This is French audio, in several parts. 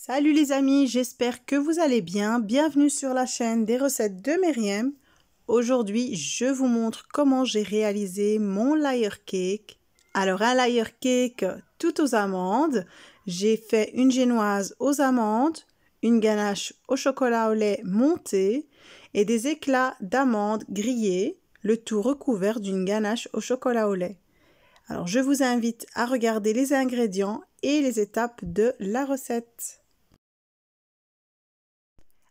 Salut les amis, j'espère que vous allez bien. Bienvenue sur la chaîne des recettes de Myriam. Aujourd'hui, je vous montre comment j'ai réalisé mon layer cake. Alors un layer cake tout aux amandes. J'ai fait une génoise aux amandes, une ganache au chocolat au lait monté et des éclats d'amandes grillés, le tout recouvert d'une ganache au chocolat au lait. Alors je vous invite à regarder les ingrédients et les étapes de la recette.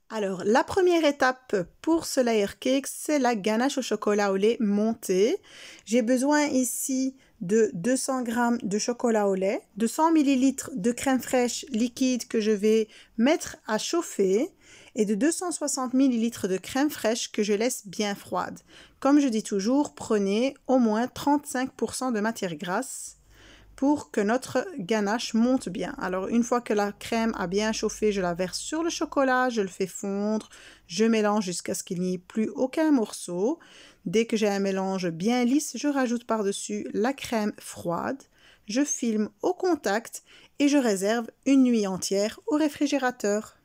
Alors, la première étape pour ce layer cake, c'est la ganache au chocolat au lait montée. J'ai besoin ici de 200 g de chocolat au lait, de 100 ml de crème fraîche liquide que je vais mettre à chauffer et de 260 ml de crème fraîche que je laisse bien froide. Comme je dis toujours, prenez au moins 35% de matière grasse pour que notre ganache monte bien. Alors une fois que la crème a bien chauffé, je la verse sur le chocolat, je le fais fondre, je mélange jusqu'à ce qu'il n'y ait plus aucun morceau. Dès que j'ai un mélange bien lisse, je rajoute par-dessus la crème froide, je filme au contact et je réserve une nuit entière au réfrigérateur.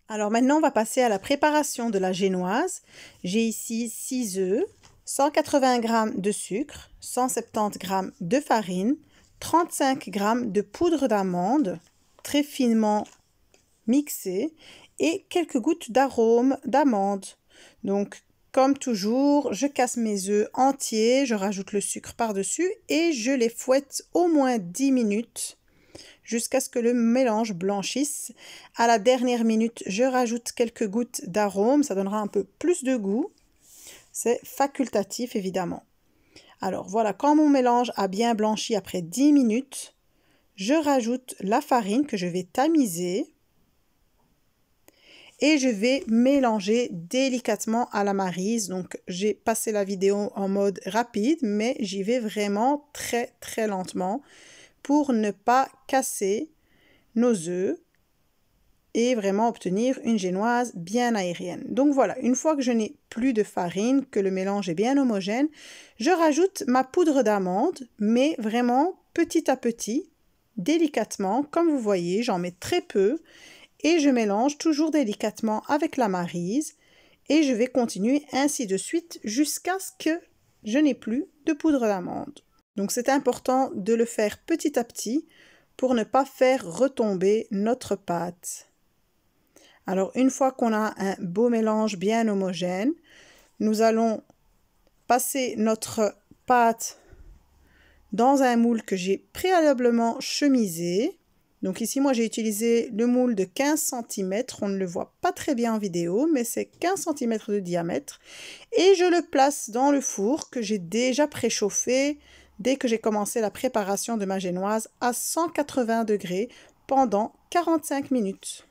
Alors maintenant, on va passer à la préparation de la génoise. J'ai ici 6 œufs, 180 g de sucre, 170 g de farine, 35 g de poudre d'amande, très finement mixée, et quelques gouttes d'arôme d'amande. Donc, comme toujours, je casse mes œufs entiers, je rajoute le sucre par-dessus et je les fouette au moins 10 minutes jusqu'à ce que le mélange blanchisse. À la dernière minute, je rajoute quelques gouttes d'arôme, ça donnera un peu plus de goût. C'est facultatif évidemment. Alors voilà, quand mon mélange a bien blanchi après 10 minutes, je rajoute la farine que je vais tamiser et je vais mélanger délicatement à la maryse. Donc j'ai passé la vidéo en mode rapide, mais j'y vais vraiment très lentement pour ne pas casser nos œufs et vraiment obtenir une génoise bien aérienne. Donc voilà, une fois que je n'ai plus de farine, que le mélange est bien homogène, je rajoute ma poudre d'amande, mais vraiment petit à petit, délicatement, comme vous voyez, j'en mets très peu et je mélange toujours délicatement avec la maryse et je vais continuer ainsi de suite jusqu'à ce que je n'ai plus de poudre d'amande. Donc c'est important de le faire petit à petit pour ne pas faire retomber notre pâte. Alors une fois qu'on a un beau mélange bien homogène, nous allons passer notre pâte dans un moule que j'ai préalablement chemisé. Donc ici moi j'ai utilisé le moule de 15 cm, on ne le voit pas très bien en vidéo, mais c'est 15 cm de diamètre. Et je le place dans le four que j'ai déjà préchauffé dès que j'ai commencé la préparation de ma génoise à 180 degrés pendant 45 minutes.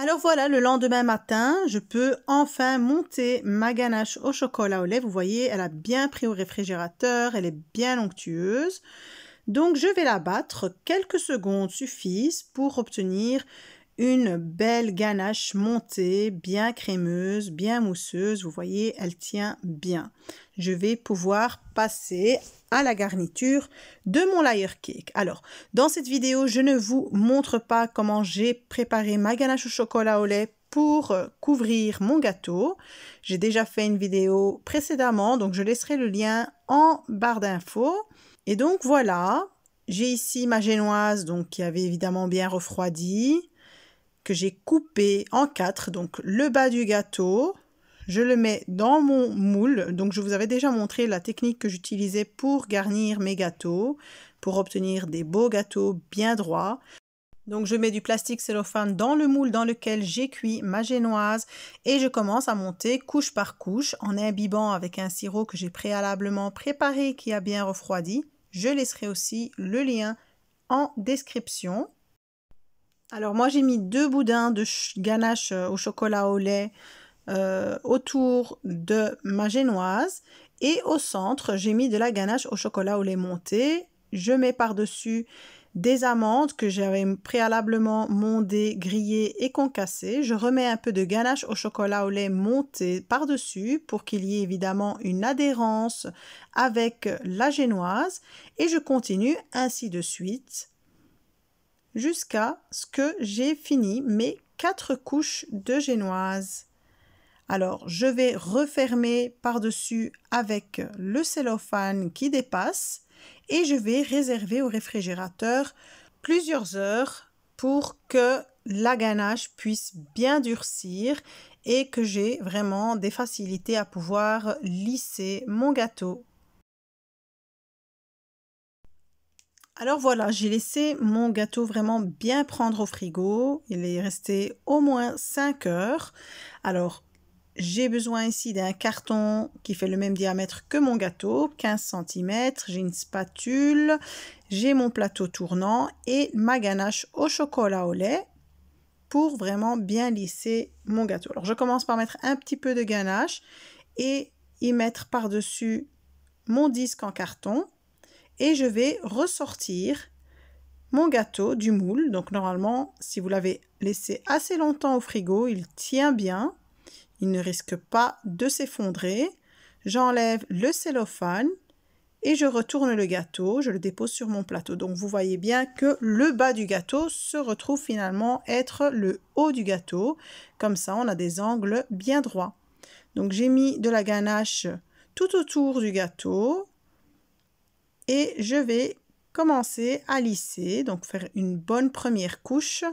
Alors voilà, le lendemain matin, je peux enfin monter ma ganache au chocolat au lait. Vous voyez, elle a bien pris au réfrigérateur, elle est bien onctueuse. Donc je vais la battre, quelques secondes suffisent pour obtenir une belle ganache montée, bien crémeuse, bien mousseuse. Vous voyez, elle tient bien. Je vais pouvoir passer à la garniture de mon layer cake. Alors, dans cette vidéo, je ne vous montre pas comment j'ai préparé ma ganache au chocolat au lait pour couvrir mon gâteau. J'ai déjà fait une vidéo précédemment, donc je laisserai le lien en barre d'infos. Et donc voilà, j'ai ici ma génoise donc, qui avait évidemment bien refroidi, que j'ai coupé en 4, donc le bas du gâteau, je le mets dans mon moule. Donc je vous avais déjà montré la technique que j'utilisais pour garnir mes gâteaux, pour obtenir des beaux gâteaux bien droits. Donc je mets du plastique cellophane dans le moule dans lequel j'ai cuit ma génoise et je commence à monter couche par couche en imbibant avec un sirop que j'ai préalablement préparé qui a bien refroidi. Je laisserai aussi le lien en description. Alors moi j'ai mis 2 boudins de ganache au chocolat au lait autour de ma génoise et au centre j'ai mis de la ganache au chocolat au lait monté. Je mets par-dessus des amandes que j'avais préalablement mondées, grillées et concassées. Je remets un peu de ganache au chocolat au lait monté par-dessus pour qu'il y ait évidemment une adhérence avec la génoise et je continue ainsi de suite jusqu'à ce que j'ai fini mes 4 couches de génoise. Alors, je vais refermer par-dessus avec le cellophane qui dépasse et je vais réserver au réfrigérateur plusieurs heures pour que la ganache puisse bien durcir et que j'ai vraiment des facilités à pouvoir lisser mon gâteau. Alors voilà, j'ai laissé mon gâteau vraiment bien prendre au frigo. Il est resté au moins 5 heures. Alors, j'ai besoin ici d'un carton qui fait le même diamètre que mon gâteau, 15 cm. J'ai une spatule, j'ai mon plateau tournant et ma ganache au chocolat au lait pour vraiment bien lisser mon gâteau. Alors, je commence par mettre un petit peu de ganache et y mettre par-dessus mon disque en carton. Et je vais ressortir mon gâteau du moule. Donc normalement, si vous l'avez laissé assez longtemps au frigo, il tient bien. Il ne risque pas de s'effondrer. J'enlève le cellophane et je retourne le gâteau. Je le dépose sur mon plateau. Donc vous voyez bien que le bas du gâteau se retrouve finalement être le haut du gâteau. Comme ça, on a des angles bien droits. Donc j'ai mis de la ganache tout autour du gâteau. Et je vais commencer à lisser, donc faire une bonne première couche.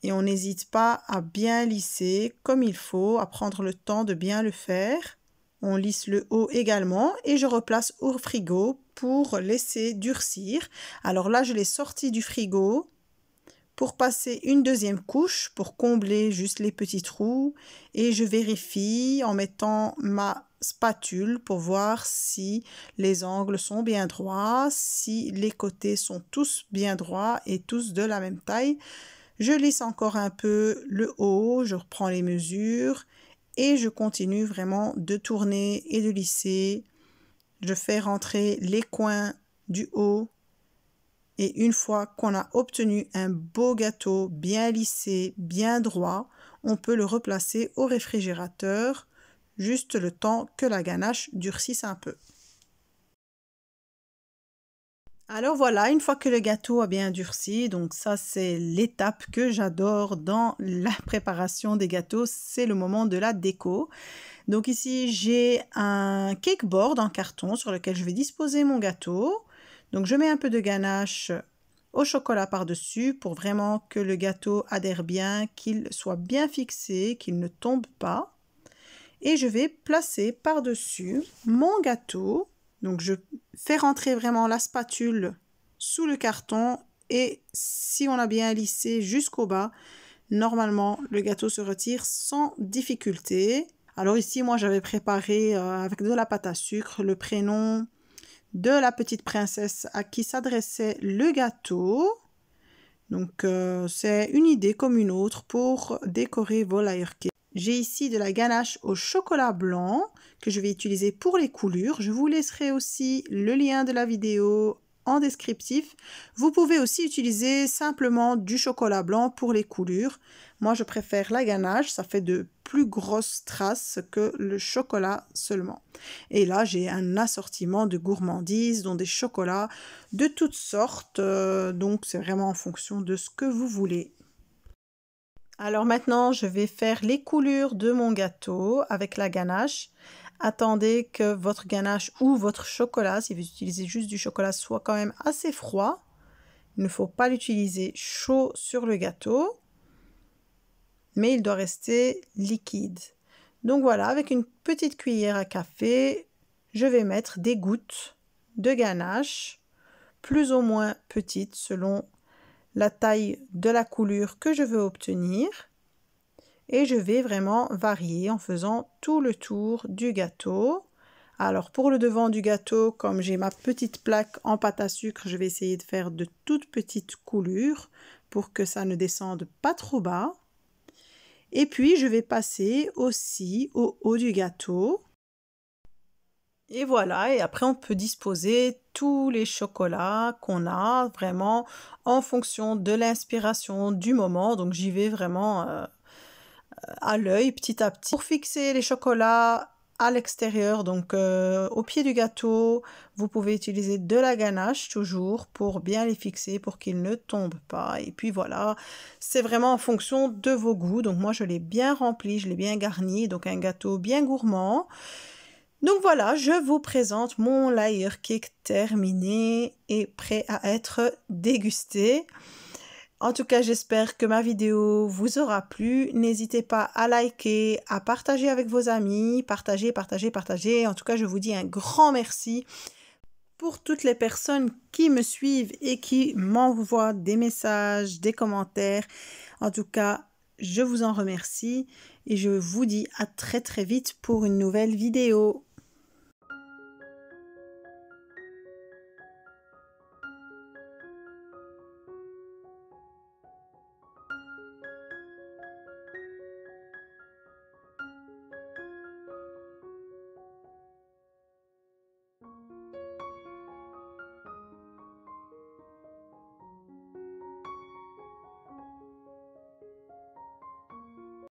Et on n'hésite pas à bien lisser comme il faut, à prendre le temps de bien le faire. On lisse le haut également et je replace au frigo pour laisser durcir. Alors là, je l'ai sorti du frigo pour passer une deuxième couche pour combler juste les petits trous et je vérifie en mettant ma spatule pour voir si les angles sont bien droits, si les côtés sont tous bien droits et tous de la même taille. Je lisse encore un peu le haut, je reprends les mesures et je continue vraiment de tourner et de lisser. Je fais rentrer les coins du haut. Et une fois qu'on a obtenu un beau gâteau bien lissé, bien droit, on peut le replacer au réfrigérateur, juste le temps que la ganache durcisse un peu. Alors voilà, une fois que le gâteau a bien durci, donc ça c'est l'étape que j'adore dans la préparation des gâteaux, c'est le moment de la déco. Donc ici j'ai un cake board en carton sur lequel je vais disposer mon gâteau. Donc je mets un peu de ganache au chocolat par-dessus pour vraiment que le gâteau adhère bien, qu'il soit bien fixé, qu'il ne tombe pas. Et je vais placer par-dessus mon gâteau. Donc je fais rentrer vraiment la spatule sous le carton et si on a bien lissé jusqu'au bas, normalement le gâteau se retire sans difficulté. Alors ici, moi j'avais préparé avec de la pâte à sucre le prénom de la petite princesse à qui s'adressait le gâteau. Donc c'est une idée comme une autre pour décorer vos layer cakes. J'ai ici de la ganache au chocolat blanc que je vais utiliser pour les coulures. Je vous laisserai aussi le lien de la vidéo en descriptif. Vous pouvez aussi utiliser simplement du chocolat blanc pour les coulures. Moi, je préfère la ganache, ça fait de plus grosses traces que le chocolat seulement. Et là, j'ai un assortiment de gourmandises, dont des chocolats de toutes sortes. Donc, c'est vraiment en fonction de ce que vous voulez. Alors maintenant, je vais faire les coulures de mon gâteau avec la ganache. Attendez que votre ganache ou votre chocolat, si vous utilisez juste du chocolat, soit quand même assez froid. Il ne faut pas l'utiliser chaud sur le gâteau, mais il doit rester liquide. Donc voilà, avec une petite cuillère à café, je vais mettre des gouttes de ganache, plus ou moins petites selon la taille de la coulure que je veux obtenir. Et je vais vraiment varier en faisant tout le tour du gâteau. Alors pour le devant du gâteau, comme j'ai ma petite plaque en pâte à sucre, je vais essayer de faire de toutes petites coulures pour que ça ne descende pas trop bas. Et puis je vais passer aussi au haut du gâteau. Et voilà, et après on peut disposer tous les chocolats qu'on a vraiment en fonction de l'inspiration du moment. Donc j'y vais vraiment à l'œil petit à petit. Pour fixer les chocolats à l'extérieur, donc au pied du gâteau, vous pouvez utiliser de la ganache toujours pour bien les fixer pour qu'ils ne tombent pas. Et puis voilà, c'est vraiment en fonction de vos goûts. Donc moi je l'ai bien rempli, je l'ai bien garni, donc un gâteau bien gourmand. Donc voilà, je vous présente mon layer cake terminé et prêt à être dégusté. En tout cas, j'espère que ma vidéo vous aura plu. N'hésitez pas à liker, à partager avec vos amis, partager, partager, partager. En tout cas, je vous dis un grand merci pour toutes les personnes qui me suivent et qui m'envoient des messages, des commentaires. En tout cas, je vous en remercie et je vous dis à très très vite pour une nouvelle vidéo.